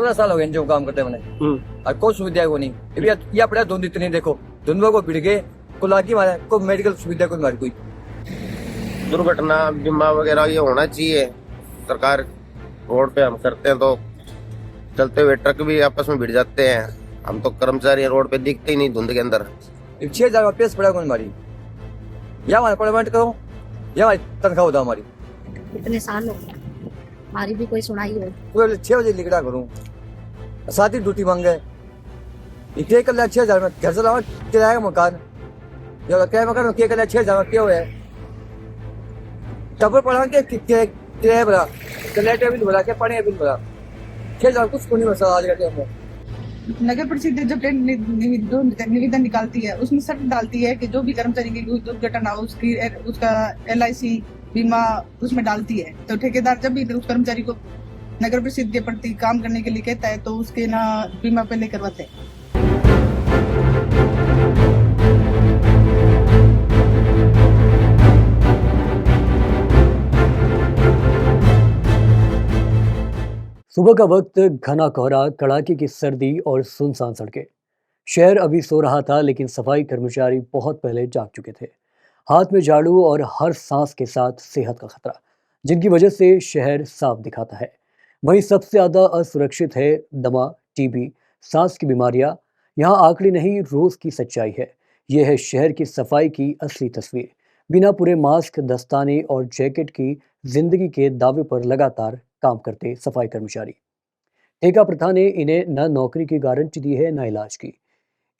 15 साल हो गए जो काम करते मैंने और कोई सुविधा को नहीं ये पड़ा धुंध इतनी देखो धुंधों को भिड़ गए को लागी मारे को मेडिकल सुविधा को मारी कोई दुर्घटना बीमा वगैरह ये होना चाहिए। सरकार रोड पे हम करते हैं तो चलते हुए ट्रक भी आपस में भिड़ जाते हैं। हम तो कर्मचारी रोड पे दिखते ही नहीं धुंध के अंदर। 6,000 पेस पड़ा कौन मारी या हमारे परमानेंट करो या हमारी तनख्वाह होता हमारी इतने साल हो गए हमारी भी कोई सुनाई हो पूरे 6 बजे लिखड़ा करूँ साथ ही ड्यूटी मांगे इतने कर लिया 6,000 में घर चलाओ किराया मकान जो किराया मकान क्या कर लिया 6,000 में क्या हुआ है टबर पढ़ा के किराया भरा लाइट बिल भरा क्या पानी बिल भरा 6,000 कुछ को नहीं बचा आज का टाइम में। नगर परिषद जब निवेदन निकालती है उसमें शर्त डालती है कि जो भी कर्मचारी की कोई दुर्घटना हो उसका LIC बीमा उसमें डालती है। तो ठेकेदार जब भी उस कर्मचारी को नगर परिषद के प्रति काम करने के लिए कहता है तो उसके ना बीमा पहले करवाते हैं। सुबह का वक्त, घना कोहरा, कड़ाके की सर्दी और सुनसान सड़कें। शहर अभी सो रहा था लेकिन सफाई कर्मचारी बहुत पहले जाग चुके थे। हाथ में झाड़ू और हर सांस के साथ सेहत का खतरा, जिनकी वजह से शहर साफ दिखाता है। वहीं सबसे ज़्यादा असुरक्षित है दमा, TB, सांस की बीमारियां। यहाँ आंकड़े नहीं, रोज की सच्चाई है। यह है शहर की सफाई की असली तस्वीर। बिना पूरे मास्क, दस्ताने और जैकेट की जिंदगी के दावे पर लगातार काम करते सफाई कर्मचारी। ठेका प्रथा ने इन्हें न नौकरी की गारंटी दी है, न इलाज की।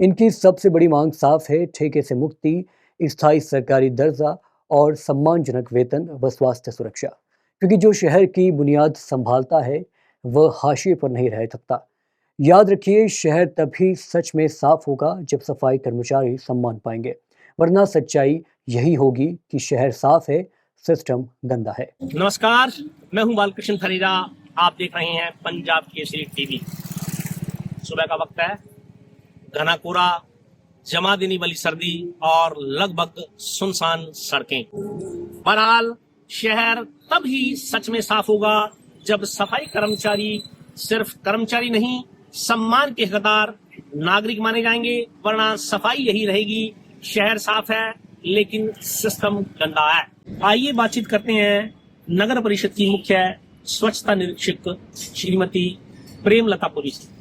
इनकी सबसे बड़ी मांग साफ है: ठेके से मुक्ति, स्थायी सरकारी दर्जा और सम्मानजनक वेतन व स्वास्थ्य सुरक्षा। क्योंकि जो शहर की बुनियाद संभालता है वह हाशिए पर नहीं रह सकता। याद रखिए, शहर तभी सच में साफ होगा जब सफाई कर्मचारी सम्मान पाएंगे, वरना सच्चाई यही होगी कि शहर साफ है, सिस्टम गंदा है। नमस्कार, मैं हूं बालकृष्ण फरीदा। आप देख रहे हैं पंजाब केसरी टीवी। सुबह का वक्त है, घना कोहरा, जमा देने वाली सर्दी और लगभग सुनसान सड़कें। बहरहाल शहर तब ही सच में साफ होगा जब सफाई कर्मचारी सिर्फ कर्मचारी नहीं, सम्मान के हकदार नागरिक माने जाएंगे, वरना सफाई यही रहेगी, शहर साफ है लेकिन सिस्टम गंदा है। आइए बातचीत करते हैं नगर परिषद की मुख्य स्वच्छता निरीक्षक श्रीमती प्रेमलता पुरी से।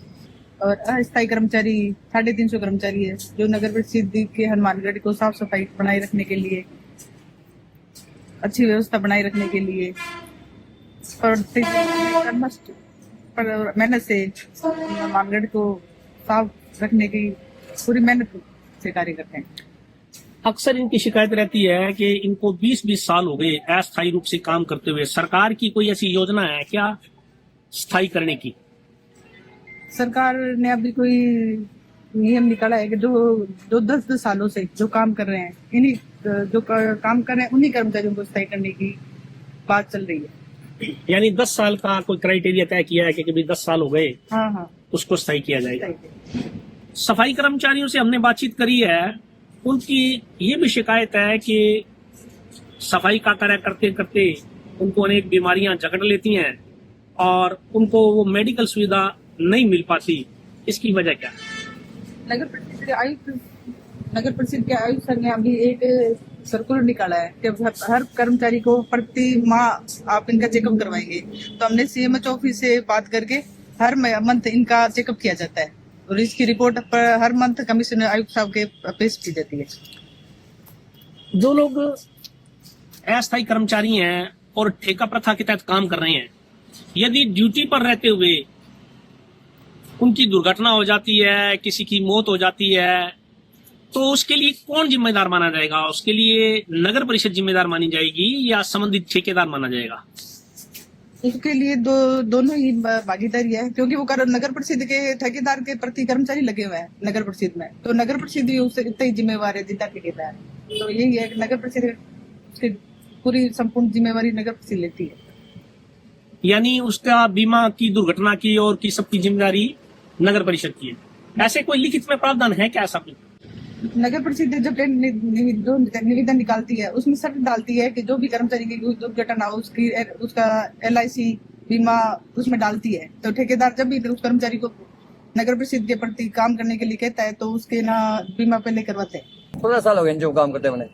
और अस्थायी कर्मचारी 350 कर्मचारी है जो नगर परिषद के हनुमानगढ़ को साफ सफाई बनाए रखने के लिए, अच्छी व्यवस्था बनाए रखने के लिए मेहनत से हनुमानगढ़ को साफ रखने की पूरी मेहनत से कार्य करते हैं। अक्सर इनकी शिकायत रहती है कि इनको 20-20 साल हो गए अस्थायी रूप से काम करते हुए। सरकार की कोई ऐसी योजना है क्या स्थायी करने की? सरकार ने अभी कोई नियम निकाला है कि जो 10 सालों से जो काम कर रहे हैं, इन्हीं जो काम कर रहे हैं उन्हीं कर्मचारियों को स्थायी करने की बात चल रही है। यानी 10 साल का कोई क्राइटेरिया तय किया है कि कभी 10 साल हो गए, हाँ, उसको स्थायी किया जाएगा। सफाई कर्मचारियों से हमने बातचीत करी है, उनकी ये भी शिकायत है कि सफाई का कार्य करते करते उनको अनेक बीमारियां जकड़ लेती हैं और उनको वो मेडिकल सुविधा नहीं मिल पाती। इसकी वजह क्या है? नगर परिषद के आयुक्त सर ने अभी एक सर्कुलर निकाला है कि हर कर्मचारी को प्रति माह आप इनका चेकअप करवाएंगे। तो हमने CMH ऑफिस से बात करके हर मंथ इनका चेकअप किया जाता है और इसकी रिपोर्ट पर हर मंथ कमिश्नर आयुक्त साहब के पेश की जाती है। जो लोग अस्थायी कर्मचारी हैं और ठेका प्रथा के तहत काम कर रहे हैं, यदि ड्यूटी पर रहते हुए उनकी दुर्घटना हो जाती है, किसी की मौत हो जाती है, तो उसके लिए कौन जिम्मेदार माना जाएगा? उसके लिए नगर परिषद जिम्मेदार मानी जाएगी या संबंधित ठेकेदार माना जाएगा? उसके लिए दोनों ही भागीदारी है, क्योंकि वो नगर परिषद के ठेकेदार के प्रति कर्मचारी लगे हुए हैं नगर परिषद में, तो नगर परिषद भी उससे इतना ही जिम्मेवार है जितना ठेकेदार। तो यही है, नगर परिषद पूरी संपूर्ण जिम्मेवारी नगर परिषद लेती है। यानी उसका बीमा की, दुर्घटना की और की सबकी जिम्मेदारी नगर परिषद की है। ऐसे कोई लिखित में प्रावधान है क्या? सब नगर परिषद जब निवेदन निकालती है उसमें शर्त डालती है कि जो भी कर्मचारी की कोई दुर्घटना हो उसका LIC बीमा उसमें डालती है। तो ठेकेदार जब भी उस कर्मचारी को नगर परिषद के प्रति काम करने के लिए कहता है तो उसके ना बीमा पहले करवाते हैं। 15 साल हो गए जो काम करते मैंने,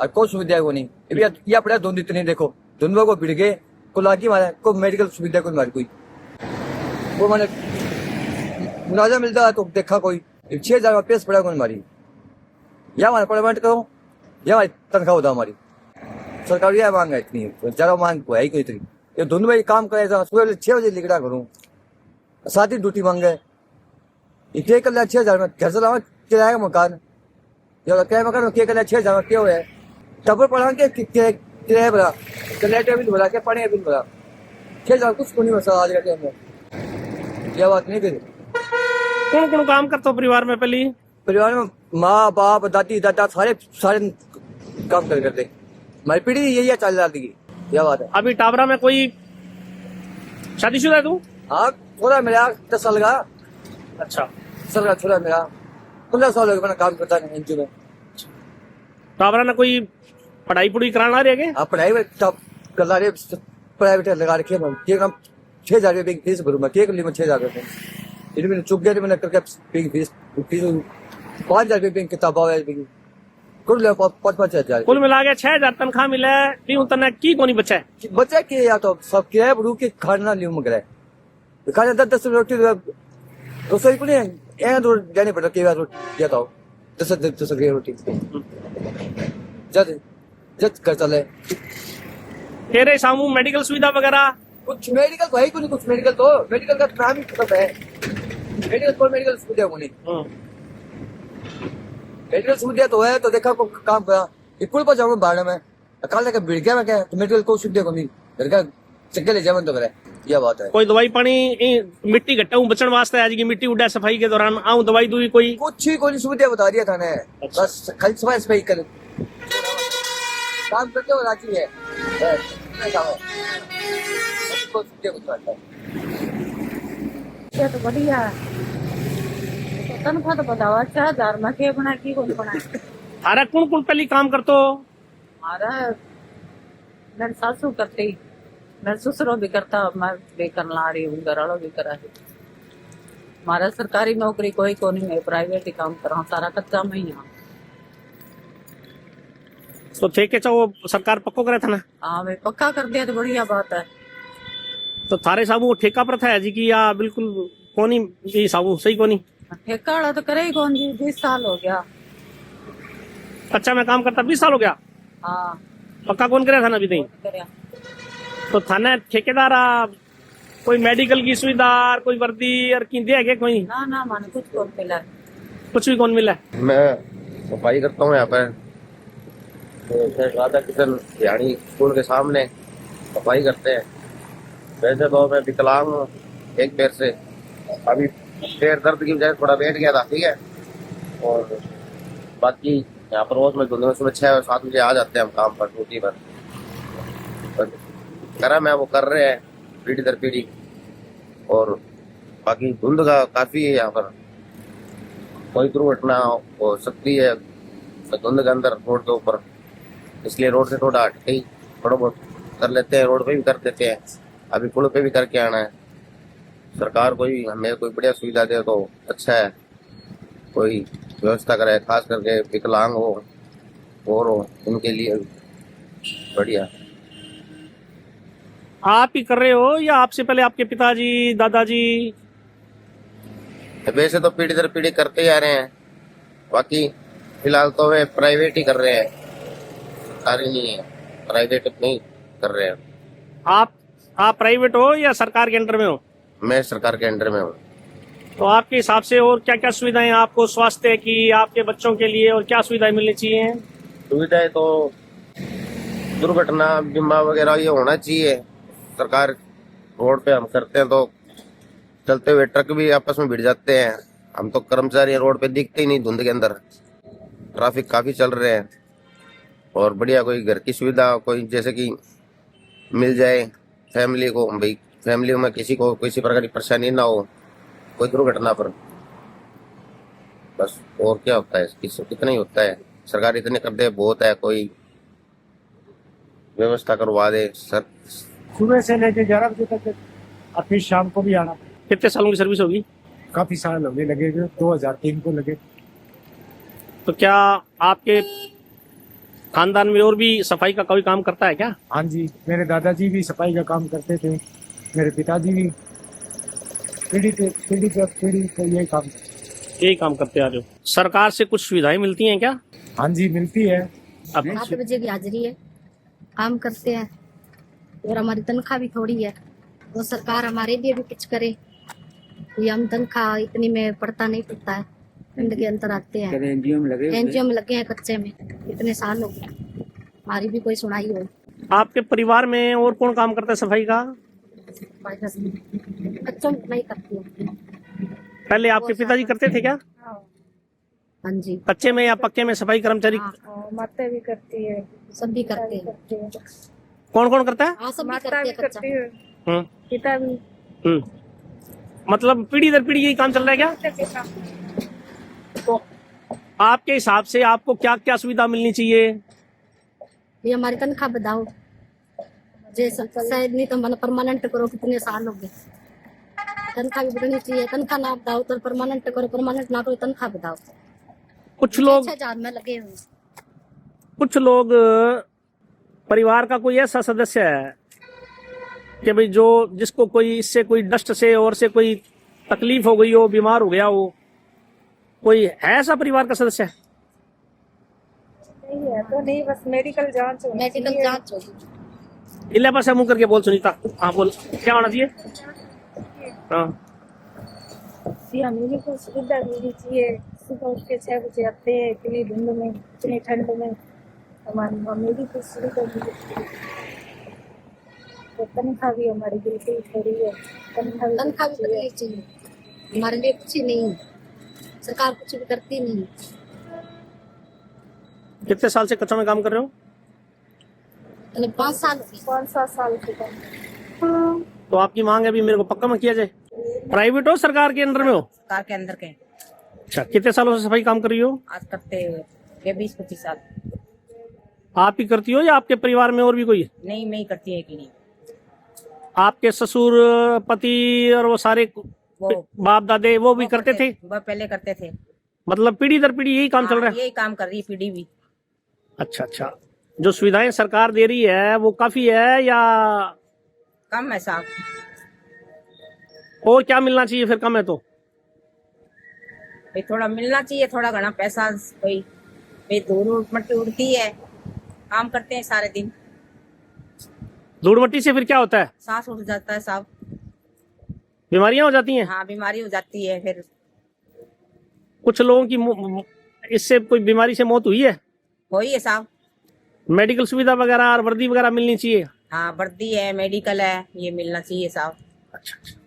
और कोई सुविधा को नहीं। अभी यह पड़ा धुंध इतनी देखो, धुंधों को भिड़ गए को लागी मारा, को मेडिकल सुविधा को मारी कोई, वो मैंने मुनाजा मिलता है तो देखा कोई 6,000 का पेश पड़ा को मारी। या हमारे परमानेंट करो या हमारी तनख्वाह होता हमारी सरकार यह मांग है, इतनी ज्यादा मांग को है ही कोई इतनी। ये धुंध में काम करे सुबह 6 बजे निकला करूँ, साथ ही ड्यूटी मांगे, इतने कर लिया 6,000 में घर चलावा किराया का मकान, जब किराया मकान में कर लिया 6,000 में क्या हुआ है, टबर पढ़ा के किराया भरा, लाइट बिल भरा के पानी का बिल भरा, 6,000 कुछ को नहीं बचा आज के टाइम में। यह बात नहीं करी। कौन कौन काम करते हो परिवार में? पहले परिवार में माँ बाप दादी दादा सारे काम करते, हमारी पीढ़ी यही है 40,000 की, यह बात है। अभी टाबरा में कोई शादीशुदा है तू? हाँ थोड़ा मेरा 10 साल का, अच्छा, सर का थोड़ा मेरा 15 साल हो गए मैंने काम करता है एनजीओ में। टाबरा ने कोई पढ़ाई पुढ़ाई कराना रह गए? आप पढ़ाई में टॉप कर रहे, प्राइवेट लगा रखे हम, 6,000 रुपये फीस भरूँ मैं, के लिए मैं 6,000 रुपये इन्हें मैंने चुप गया, मैंने करके फीस 5,000 रुपये किताबा कुल 5,000 कुल मिला के 6,000 तनख्वाह मिले, क्यों तने की कोनी बचा है? बच्चा के या तो सब किराया रू के खाना लियो मगर है, खाना 10 रोटी रसोई को नहीं दो जाने पड़ता, कई बार रोटी जाता हो 10 रोटी जज कर चले। तेरे सामू मेडिकल सुविधा वगैरह कुछ मेडिकल तो है ही कुछ, मेडिकल तो मेडिकल का काम ही खत्म है, मेडिकल को मेडिकल सुविधा को नहीं, मेडिकल सुविधा तो है तो देखा को काम करा स्कूल पर जाऊंगा बाढ़ में कल तक भिड़ गया मैं क्या, तो मेडिकल को सुविधा को नहीं घर का चक्के ले जावन तो करे, यह बात है। कोई दवाई पानी मिट्टी घट्टा बचन वास्ते आज की मिट्टी उड़ा सफाई के दौरान आऊं दवाई दूई कोई कुछ ही कोई सुविधा बता दिया था ने, बस खाली सफाई कर काम करते हो राजी है, ये तो बढ़िया तनख्वाह तो बताओ 4,000 में के बना की कौन बना? अरे कौन कौन पहली काम करतो? हमारा मेरे सासू करती, मेरे ससुरो भी करता, मैं भी करना रही हूँ, घर वालों भी करा है। हमारा सरकारी नौकरी कोई को नहीं, मैं प्राइवेट ही काम कर रहा हूँ, सारा कच्चा में ही। तो ठेके चा वो सरकार पक्को करे था ना? हाँ भाई पक्का कर दिया तो बढ़िया बात है। तो थारे साबू वो ठेका पर था जी की या बिल्कुल कोनी जी साबू सही कोनी? ठेका वाला तो करे ही कौन जी, 20 साल हो गया। कच्चा में काम करता 20 साल हो गया? हाँ पक्का कौन करे था ना अभी नहीं? तो थाने ठेकेदार कोई मेडिकल की सुविधा कोई वर्दी और की दे गए कोई? ना माने कुछ कौन मिला, कुछ भी कौन मिला। मैं सफाई करता हूँ यहाँ पर, राधा किशन यानी स्कूल के सामने सफाई करते हैं। वैसे तो मैं विकलांग हूँ एक पैर से, अभी पैर दर्द की वजह से थोड़ा बैठ गया था, ठीक है। और बाकी यहाँ पर रोज में धुंध सुबह 6 और 7 बजे आ जाते हैं हम काम पर, ड्यूटी पर करम है वो कर रहे हैं पीढ़ी दर पीढ़ी। और बाकी धुंध का काफी है यहाँ पर, कोई दुर्घटना हो सकती है धुंध के अंदर रोड के ऊपर, इसलिए रोड से थोड़ा हट के ही थोड़ा बहुत कर लेते हैं, रोड पे भी कर देते हैं। अभी पुल पे भी करके आना है। सरकार कोई हमें कोई बढ़िया सुविधा दे तो अच्छा है, कोई व्यवस्था करे, खास करके विकलांग हो और हो उनके लिए बढ़िया। आप ही कर रहे हो या आपसे पहले आपके पिताजी दादाजी? वैसे तो पीढ़ी दर पीढ़ी करते ही आ रहे हैं, बाकी फिलहाल तो वे प्राइवेट ही कर रहे हैं, सरकारी नहीं है, प्राइवेट नहीं कर रहे हैं। आप प्राइवेट हो या सरकार के अंडर में हो? मैं सरकार के अंडर में हूँ। तो आपके हिसाब से और क्या क्या सुविधाएं आपको स्वास्थ्य की, आपके बच्चों के लिए और क्या सुविधाएं मिलनी चाहिए? सुविधाएं तो दुर्घटना बीमा वगैरह ये होना चाहिए। सरकार रोड पे हम करते हैं तो चलते हुए ट्रक भी आपस में भिड़ जाते हैं, हम तो कर्मचारी रोड पे दिखते ही नहीं धुंध के अंदर, ट्रैफिक काफी चल रहे हैं। और बढ़िया कोई घर की सुविधा कोई जैसे कि मिल जाए फैमिली को, भाई फैमिली में किसी को किसी प्रकार की परेशानी ना हो कोई दुर्घटना पर, बस और क्या होता है, कितना ही होता है। सरकार इतने कर दे बहुत है, कोई व्यवस्था करवा दे सर। सुबह से लेकर 11 बजे तक अब फिर शाम को भी आना। कितने सालों की सर्विस होगी? काफी साल हो गए, लगे 2003 को लगे। तो क्या आपके खानदान में और भी सफाई का कोई काम करता है क्या? हाँ जी, मेरे दादाजी भी सफाई का काम करते थे, मेरे पिताजी भी पीढ़ी पे यही काम। यही काम करते आ रहे हो। सरकार से कुछ सुविधाएं मिलती हैं क्या? हाँ जी, मिलती है। अब 8 बजे की हाजिरी है, काम करते हैं और हमारी तनख्वाह भी थोड़ी है, तो सरकार हमारे लिए भी कुछ करे। ये हम तनख्वाह इतनी में पड़ता नहीं पड़ता है, फंड के अंतर आते हैं। एनजीओ में लगे हैं कच्चे में, इतने साल हो गए, हमारी भी कोई सुनाई हो। आपके परिवार में और कौन काम करता है सफाई का? बच्चों में नहीं करती हूँ। पहले आपके पिताजी करते थे क्या? हाँ जी, कच्चे में या पक्के में सफाई कर्मचारी? माता भी करती है, सब भी करते हैं। कौन कौन करता है? हाँ, सब भी करते हैं कच्चा। हम्म, पिता भी। हम्म। मतलब पीढ़ी दर पीढ़ी यही काम चल रहा है क्या? तो आपके हिसाब से आपको क्या क्या सुविधा मिलनी चाहिए? ये हमारी तनख्वाह बढ़ाओ, जैसे शायद नहीं तो मन परमानेंट करो। कितने साल हो गए, तनख्वाह भी बढ़नी चाहिए। तनख्वाह ना बढ़ाओ तो परमानेंट करो, परमानेंट ना करो तनख्वाह बढ़ाओ। कुछ लोग 6,000 में लगे हुए। कुछ लोग परिवार का कोई ऐसा सदस्य है कि भाई जो जिसको कोई इससे कोई डस्ट से और से कोई तकलीफ हो गई हो, बीमार हो गया हो, कोई है ऐसा परिवार का सदस्य? नहीं है तो नहीं, बस मेडिकल जांच होनी मेडिकल चाहिए। जांच होगी। इले पास मुंह करके बोल सुनीता। हाँ बोल, क्या होना चाहिए? हाँ, जी, हमें भी कुछ सुविधा मिलनी चाहिए। सुबह उठ के 6 बजे आते हैं, इतनी धुंध में, इतनी ठंड में, हमारी हमें भी कुछ सुविधा मिलनी चाहिए। तो तनख्वाह भी हमारी बिल्कुल थोड़ी है, तनख्वाह भी बढ़नी चाहिए। हमारे लिए कुछ ही नहीं, सरकार कुछ भी करती नहीं। कितने साल से कच्चा में काम कर रहे हो? 5 साल हो गए। 5-7 साल से कम। तो आपकी मांग है अभी मेरे को पक्का में किया जाए। प्राइवेट हो सरकार के अंडर में हो? कार के अंदर के अच्छा, कितने सालों से सफाई काम कर रही हो? आज करते ये 20-25 साल। आप ही करती हो या आपके परिवार में और भी कोई है? नहीं, मैं ही करती है कि नहीं, आपके ससुर, पति और वो सारे वो बाप दादे वो भी करते थे? वो पहले करते थे। मतलब पीढ़ी दर पीढ़ी यही काम चल रहा है? यही काम कर रही है पीढ़ी भी। अच्छा अच्छा, जो सुविधाएं सरकार दे रही है वो काफी है या कम है साहब? और क्या मिलना चाहिए फिर कम है तो? भाई थोड़ा मिलना चाहिए, थोड़ा घना पैसा। कोई भाई धूल मट्टी उड़ती है, काम करते हैं सारे दिन, धूल मट्टी से फिर क्या होता है? सांस उठ जाता है साहब। बीमारियां हो जाती हैं? हाँ, बीमारी हो जाती है। फिर कुछ लोगों की इससे कोई बीमारी से मौत हुई है? वही है साहब। मेडिकल सुविधा वगैरह और वर्दी वगैरह मिलनी चाहिए। हाँ, वर्दी है, मेडिकल है, ये मिलना चाहिए साहब। अच्छा अच्छा।